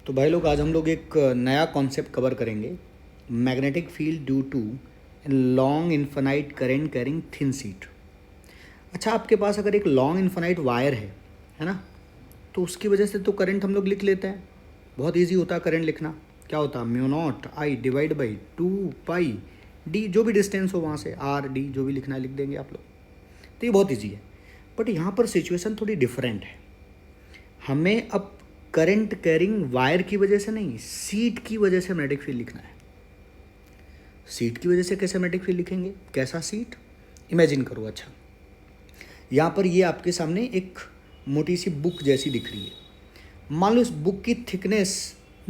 तो भाई लोग आज हम लोग एक नया कॉन्सेप्ट कवर करेंगे, magnetic field due to long infinite current carrying thin sheet. अच्छा, आपके पास अगर एक लॉन्ग इन्फिनाइट वायर है ना, तो उसकी वजह से तो करंट हम लोग लिख लेते हैं। बहुत इजी होता है करंट लिखना। क्या होता है, mu not I divide by 2 pi D, जो भी डिस्टेंस हो वहाँ से आर डी जो भी लिखना है लिख देंगे आप लोग। तो ये बहुत ईजी है। बट यहाँ पर सिचुएशन थोड़ी डिफरेंट है। हमें अब करंट कैरिंग वायर की वजह से नहीं, सीट की वजह से मैग्नेटिक फील्ड लिखना है। सीट की वजह से कैसे मैग्नेटिक फील्ड लिखेंगे, कैसा सीट, इमेजिन करो। अच्छा, यहाँ पर ये आपके सामने एक मोटी सी बुक जैसी दिख रही है। मान लो इस बुक की थिकनेस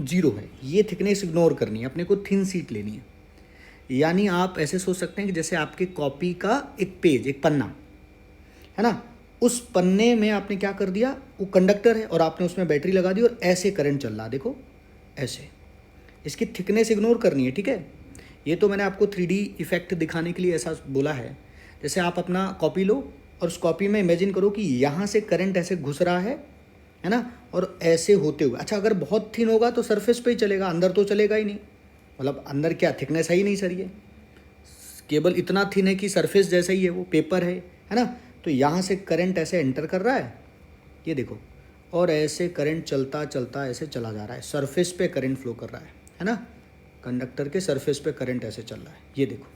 0 है, ये थिकनेस इग्नोर करनी है, अपने को थिन सीट लेनी है। यानी आप ऐसे सोच सकते हैं कि जैसे आपके कॉपी का एक पेज, एक पन्ना है ना, उस पन्ने में आपने क्या कर दिया, वो कंडक्टर है और आपने उसमें बैटरी लगा दी और ऐसे करंट चल रहा, देखो ऐसे। इसकी थिकनेस इग्नोर करनी है, ठीक है। ये तो मैंने आपको 3D इफेक्ट दिखाने के लिए ऐसा बोला है। जैसे आप अपना कॉपी लो और उस कॉपी में इमेजिन करो कि यहाँ से करंट ऐसे घुस रहा है ना, और ऐसे होते हुए। अच्छा, अगर बहुत थिन होगा तो सरफेस पे ही चलेगा, अंदर तो चलेगा ही नहीं। मतलब अंदर क्या थिकनेस है ही नहीं सर, ये केबल इतना थिन है कि सरफेस जैसा ही है, वो पेपर है ना। तो यहाँ से करंट ऐसे एंटर कर रहा है, ये देखो, और ऐसे करंट चलता चलता ऐसे चला जा रहा है, सरफेस पे करंट फ्लो कर रहा है ना। कंडक्टर के सरफेस पे करंट ऐसे चल रहा है, ये देखो,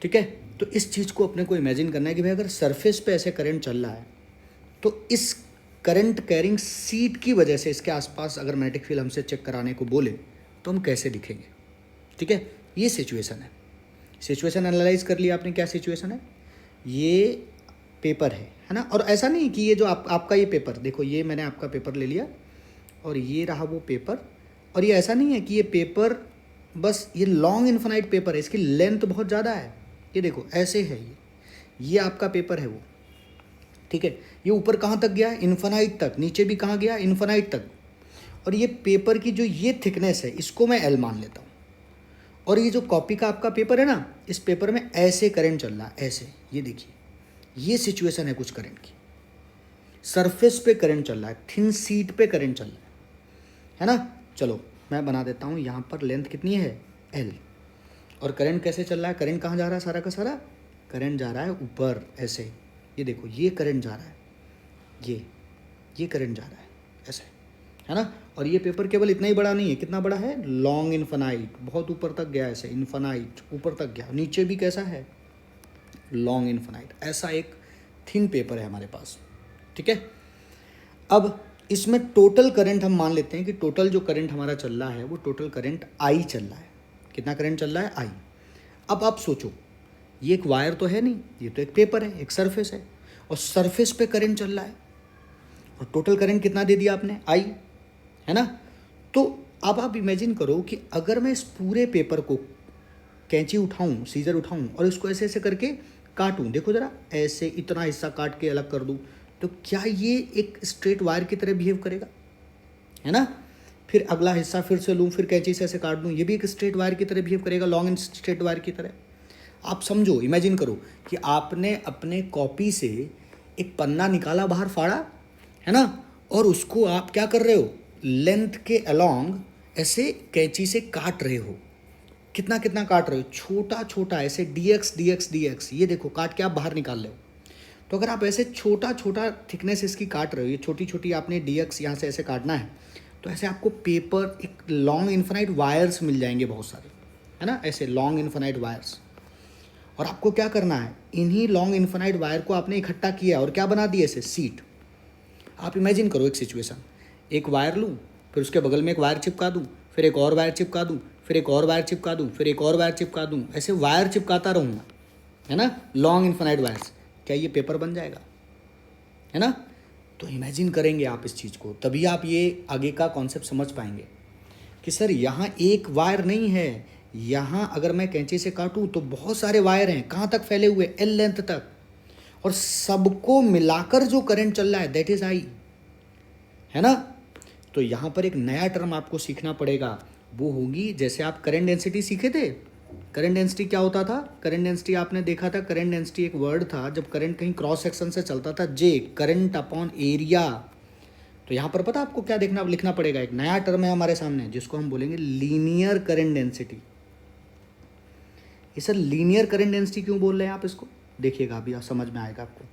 ठीक है। तो इस चीज़ को अपने को इमेजिन करना है कि भाई अगर सरफेस पे ऐसे करंट चल रहा है तो इस करंट कैरिंग सीट की वजह से इसके आसपास अगर मैग्नेटिक फील्ड हमसे चेक कराने को बोले तो हम कैसे लिखेंगे, ठीक है। ये सिचुएशन है। सिचुएशन एनालाइज कर लिया आपने, क्या सिचुएशन है, ये पेपर है ना। और ऐसा नहीं कि ये जो आपका ये पेपर, देखो ये मैंने आपका पेपर ले लिया और ये रहा वो पेपर। और ये ऐसा नहीं है कि ये पेपर बस ये लॉन्ग इन्फिनाइट पेपर है, इसकी लेंथ बहुत ज़्यादा है। ये देखो ऐसे है, ये आपका पेपर है वो, ठीक है। ये ऊपर कहाँ तक गया, इन्फिनाइट तक, नीचे भी कहाँ गया, इन्फिनाइट तक। और ये पेपर की जो ये थिकनेस है इसको मैं एल मान लेता हूँ। और ये जो कॉपी का आपका पेपर है ना, इस पेपर में ऐसे करंट चल रहा है, ऐसे, ये देखिए, ये सिचुएशन है कुछ करंट की। सरफेस पे करंट चल रहा है, थिन सीट पे करंट चल रहा है ना। चलो मैं बना देता हूँ, यहाँ पर लेंथ कितनी है, एल। और करंट कैसे चल रहा है, करंट कहाँ जा रहा है, सारा का सारा करंट जा रहा है ऊपर ऐसे। ये देखो ये करंट जा रहा है, ये करंट जा रहा है ऐसे, है ना। और ये पेपर केवल इतना ही बड़ा नहीं है, कितना बड़ा है, लॉन्ग इन्फिनाइट, बहुत ऊपर तक गया ऐसे, इन्फिनाइट ऊपर तक गया, नीचे भी कैसा है, लॉन्ग इन्फिनाइट। ऐसा एक थिन पेपर है हमारे पास, ठीक है। अब इसमें टोटल करंट हम मान लेते हैं कि टोटल जो करंट हमारा चल रहा है वो टोटल करंट आई चल रहा है। कितना करंट चल रहा है, आई। अब आप सोचो, ये एक वायर तो है नहीं, ये तो एक पेपर है, एक सरफेस है, और सरफेस पे करंट चल रहा है और टोटल करंट कितना दे दिया आपने, आई, है ना। तो अब आप इमेजिन करो कि अगर मैं इस पूरे पेपर को कैंची उठाऊं, सीजर उठाऊं और इसको ऐसे ऐसे करके काटूं, देखो ज़रा ऐसे इतना हिस्सा काट के अलग कर दूं, तो क्या ये एक स्ट्रेट वायर की तरह बिहेव करेगा, है ना। फिर अगला हिस्सा फिर से लूँ, फिर कैंची से ऐसे काट दूँ, ये भी एक स्ट्रेट वायर की तरह बिहेव करेगा, लॉन्ग एंड स्ट्रेट वायर की तरह। आप समझो, इमेजिन करो कि आपने अपने कॉपी से एक पन्ना निकाला, बाहर फाड़ा, है ना, और उसको आप क्या कर रहे हो, लेंथ के अलॉन्ग ऐसे कैंची से काट रहे हो। कितना कितना काट रहे हो, छोटा छोटा ऐसे डीएक्स डीएक्स डीएक्स, ये देखो काट के आप बाहर निकाल रहे हो। तो अगर आप ऐसे छोटा छोटा थिकनेस इसकी काट रहे हो, ये छोटी छोटी आपने डीएक्स यहाँ से ऐसे काटना है, तो ऐसे आपको पेपर, एक लॉन्ग इन्फिनाइट वायर्स मिल जाएंगे बहुत सारे, है ना, ऐसे लॉन्ग इन्फिनाइट वायर्स। और आपको क्या करना है, इन्हीं लॉन्ग इन्फिनाइट वायर को आपने इकट्ठा किया और क्या बना दिया, ऐसे सीट। आप इमेजिन करो एक सिचुएशन, एक वायर लूँ, फिर उसके बगल में एक वायर चिपका दूँ, फिर एक और वायर चिपका दूँ, फिर एक और वायर चिपका दूँ, फिर एक और वायर चिपका दूँ, ऐसे वायर चिपकाता रहूँगा, है ना, लॉन्ग इन्फिनाइट वायर्स। क्या ये पेपर बन जाएगा, है ना। तो इमेजिन करेंगे आप इस चीज़ को, तभी आप ये आगे का कॉन्सेप्ट समझ पाएंगे कि सर यहाँ एक वायर नहीं है, यहाँ अगर मैं कैंची से काटूँ तो बहुत सारे वायर हैं, कहाँ तक फैले हुए, एल लेंथ तक, और सबको मिलाकर जो करंट चल रहा है दैट इज आई, है ना। तो यहाँ पर एक नया टर्म आपको सीखना पड़ेगा, वो होगी, जैसे आप करंट डेंसिटी सीखे थे। करंट डेंसिटी क्या होता था, करंट डेंसिटी आपने देखा था, करंट डेंसिटी एक वर्ड था, जब करंट कहीं क्रॉस सेक्शन से चलता था, जे, करंट अपॉन एरिया, तो यहाँ पर पता आपको क्या देखना लिखना पड़ेगा, एक नया टर्म है हमारे सामने जिसको हम बोलेंगे लीनियर करंट डेंसिटी। ये सर लीनियर करंट डेंसिटी क्यों बोल रहे हैं आप इसको, देखिएगा अभी आप समझ में आएगा आपको।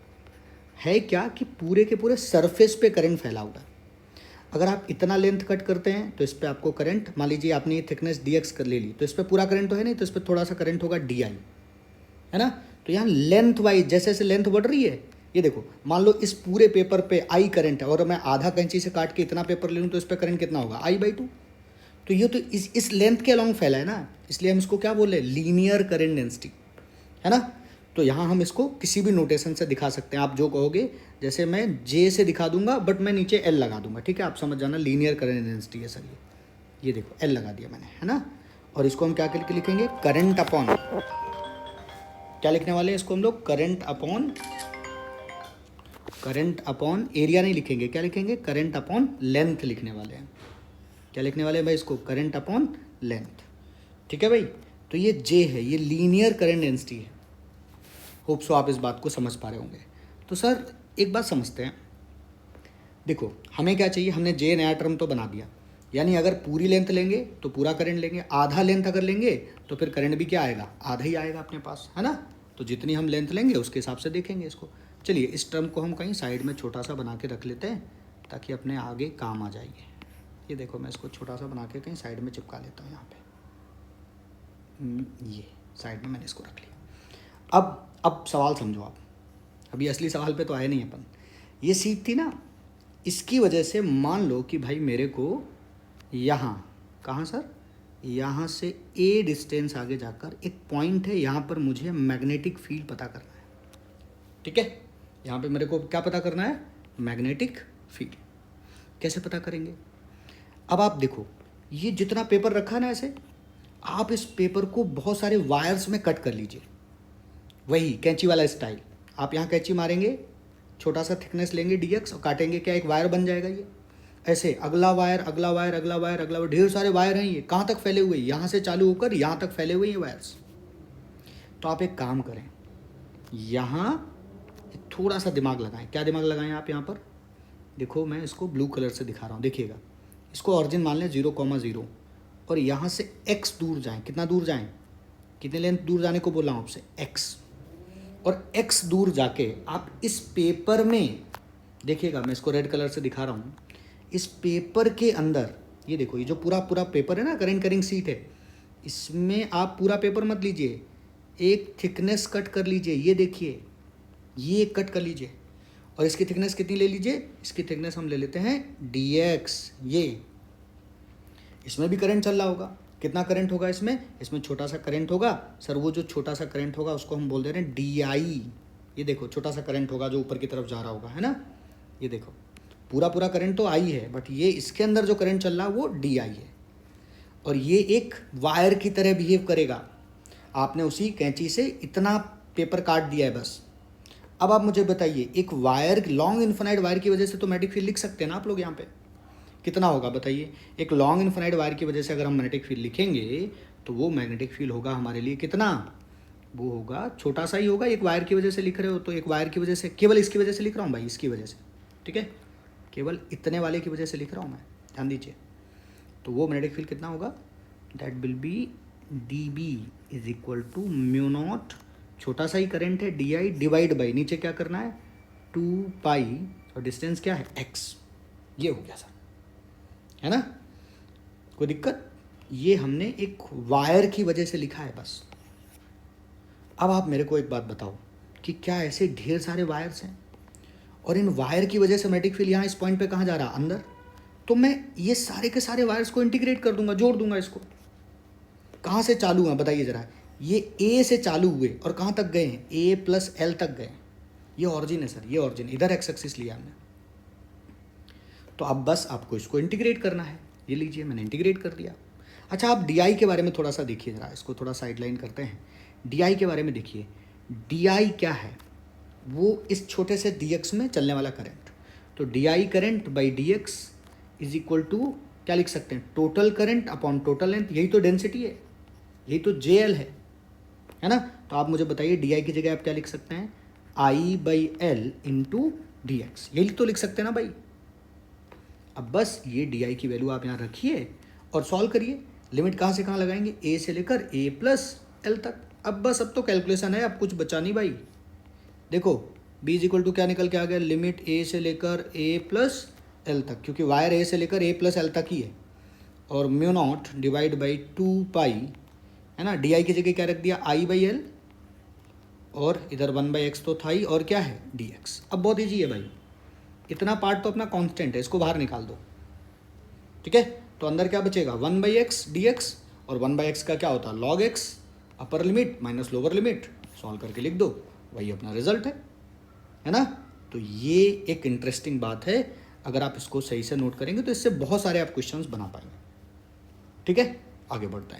है क्या कि पूरे के पूरे सरफेस पे करंट फैला हुआ है। अगर आप इतना लेंथ कट करते हैं तो इस पर आपको करंट, मान लीजिए आपने ये थिकनेस dx कर ले ली, तो इस पर पूरा करंट तो है नहीं, तो इस पर थोड़ा सा करंट होगा di, है ना। तो यहाँ लेंथ वाइज जैसे जैसे लेंथ बढ़ रही है, ये देखो मान लो इस पूरे पेपर पे I करंट है और मैं आधा कैंची से काट के इतना पेपर ले लूँ तो इस पर करंट कितना होगा, I/2। तो ये तो इस लेंथ के अलॉन्ग फैला है ना, इसलिए हम इसको क्या बोल रहे हैं, लीनियर करंट डेंसिटी, है ना। तो यहाँ हम इसको किसी भी नोटेशन से दिखा सकते हैं, आप जो कहोगे, जैसे मैं J से दिखा दूंगा बट मैं नीचे L लगा दूंगा, ठीक है, आप समझ जाना लीनियर करंट डेंसिटी है सर ये देखो L लगा दिया मैंने, है ना। और इसको हम क्या करके लिखेंगे, करंट अपॉन, क्या लिखने वाले हैं इसको हम लोग, करंट अपॉन एरिया नहीं लिखेंगे, क्या लिखेंगे, करंट अपॉन लेंथ लिखने वाले हैं। क्या लिखने वाले हैं भाई इसको, करंट अपॉन लेंथ, ठीक है भाई। तो ये J है, ये लीनियर करंट डेंसिटी है। होप सो आप इस बात को समझ पा रहे होंगे। तो सर एक बात समझते हैं, देखो हमें क्या चाहिए, हमने J नया टर्म तो बना दिया, यानी अगर पूरी लेंथ लेंगे तो पूरा करंट लेंगे, आधा लेंथ अगर लेंगे तो फिर करंट भी क्या आएगा, आधा ही आएगा अपने पास, है ना। तो जितनी हम लेंथ लेंगे उसके हिसाब से देखेंगे इसको। चलिए इस टर्म को हम कहीं साइड में छोटा सा बना के रख लेते हैं ताकि अपने आगे काम आ जाएंगे। ये देखो मैं इसको छोटा सा बना के कहीं साइड में चिपका लेता हूँ यहाँ पे, ये साइड में मैंने इसको रख लिया। अब सवाल समझो आप, अभी असली सवाल पे तो आए नहीं अपन। ये सीट थी ना, इसकी वजह से मान लो कि भाई मेरे को यहाँ, कहाँ सर, यहाँ से A डिस्टेंस आगे जाकर एक पॉइंट है, यहाँ पर मुझे मैग्नेटिक फील्ड पता करना है, ठीक है। यहाँ पे मेरे को क्या पता करना है, मैग्नेटिक फील्ड। कैसे पता करेंगे, अब आप देखो ये जितना पेपर रखा ना ऐसे, आप इस पेपर को बहुत सारे वायर्स में कट कर लीजिए, वही कैंची वाला स्टाइल। आप यहाँ कैंची मारेंगे, छोटा सा थिकनेस लेंगे dx और काटेंगे, क्या एक वायर बन जाएगा ये। ऐसे अगला वायर, अगला वायर, अगला वायर, अगला वायर, ढेर सारे वायर हैं ये, कहाँ तक फैले हुए, यहाँ से चालू होकर यहाँ तक फैले हुए ये वायर्स। तो आप एक काम करें, यहाँ थोड़ा सा दिमाग लगाएं। क्या दिमाग लगाएं आप, यहाँ पर देखो मैं इसको ब्लू कलर से दिखा रहा हूँ, देखिएगा। इसको ऑरिजिन मान लें 0,0 और यहाँ से x दूर जाएं, कितना दूर जाएं, कितने लेंथ दूर जाने को बोल रहा हूँ आपसे, x। और x दूर जाके आप इस पेपर में देखिएगा, मैं इसको रेड कलर से दिखा रहा हूँ, इस पेपर के अंदर ये देखो, ये जो पूरा पेपर है ना, करंट कैरिंग शीट है, इसमें आप पूरा पेपर मत लीजिए, एक थिकनेस कट कर लीजिए। ये देखिए ये कट कर लीजिए और इसकी थिकनेस कितनी ले लीजिए, इसकी थिकनेस हम ले लेते हैं dx। ये इसमें भी करंट चल रहा होगा, कितना करंट होगा इसमें छोटा सा करंट होगा सर, वो जो छोटा सा करंट होगा उसको हम बोल दे रहे हैं di। ये देखो छोटा सा करंट होगा जो ऊपर की तरफ जा रहा होगा, है ना। ये देखो पूरा करंट तो I है, बट ये इसके अंदर जो करंट चल रहा है वो di है, और ये एक वायर की तरह बिहेव करेगा। आपने उसी कैंची से इतना पेपर काट दिया है बस। अब आप मुझे बताइए, एक वायर, लॉन्ग इन्फिनाइट वायर की वजह से तो मैग्नेटिक फील्ड लिख सकते हैं ना आप लोग, यहाँ पे कितना होगा बताइए। एक लॉन्ग इन्फिनाइट वायर की वजह से अगर हम मैग्नेटिक फील्ड लिखेंगे तो वो मैग्नेटिक फील्ड होगा हमारे लिए कितना, वो होगा छोटा सा ही होगा। एक वायर की वजह से लिख रहे हो तो एक वायर की वजह से, केवल इसकी वजह से लिख रहा हूँ भाई, इसकी वजह से, ठीक है, केवल इतने वाले की वजह से लिख रहा हूँ मैं, ध्यान दीजिए। तो वो मैग्नेटिक फील्ड कितना होगा, that will be dB is equal to μ0, छोटा सा ही करंट है di डिवाइड बाई, नीचे क्या करना है 2 पाई और डिस्टेंस क्या है x। ये हो गया सर, है ना, कोई दिक्कत। ये हमने एक वायर की वजह से लिखा है बस। अब आप मेरे को एक बात बताओ कि क्या ऐसे ढेर सारे वायर्स हैं और इन वायर की वजह से मैग्नेटिक फील्ड यहाँ इस पॉइंट पे कहाँ जा रहा है, अंदर। तो मैं ये सारे के सारे वायर्स को इंटीग्रेट कर दूंगा, जोड़ दूंगा इसको। कहाँ से चालू हैं बताइए ज़रा, ये A से चालू हुए और कहाँ तक गए हैं, A + L तक गए। ये ऑरिजिन है सर, ये ऑरिजिन, इधर एक्स एक्सिस लिया हमने। तो अब बस आपको इसको इंटीग्रेट करना है, ये लीजिए मैंने इंटीग्रेट कर दिया। अच्छा आप DI के बारे में थोड़ा सा देखिए ज़रा, इसको थोड़ा साइडलाइन करते हैं। DI के बारे में देखिए, DI क्या है, वो इस छोटे से dx में चलने वाला करंट। तो DI current by dx is equal to क्या लिख सकते हैं, total current upon total length. यही तो डेंसिटी है, यही तो JL है ना। तो आप मुझे बताइए DI की जगह आप क्या लिख सकते हैं, I/L इंटू dx, यही तो लिख सकते हैं ना भाई। अब बस ये डी आई की वैल्यू आप यहाँ रखिए और सॉल्व करिए। लिमिट कहाँ से कहाँ लगाएंगे, ए से लेकर ए प्लस एल तक। अब बस अब तो कैलकुलेशन है, अब कुछ बचा नहीं भाई। देखो बी इज इक्वल टू क्या निकल के आ गया, लिमिट ए से लेकर ए प्लस एल तक, क्योंकि वायर ए से लेकर ए प्लस एल तक ही है। और म्यू नॉट डिवाइड बाई 2 पाई, है ना, डी आई की जगह क्या रख दिया, आई बाई एल, और इधर 1/x तो था ही, और क्या है डी एक्स। अब बहुत ईजी है भाई, इतना पार्ट तो अपना कांस्टेंट है, इसको बाहर निकाल दो। ठीक है, तो अंदर क्या बचेगा, 1/x dx, और 1/x का क्या होता है log x, upper limit minus lower limit, solve करके लिख दो, वही अपना रिजल्ट है ना। तो ये एक इंटरेस्टिंग बात है, अगर आप इसको सही से नोट करेंगे तो इससे बहुत सारे आप क्वेश्चंस बना पाएंगे। ठीक है, आगे बढ़ते हैं।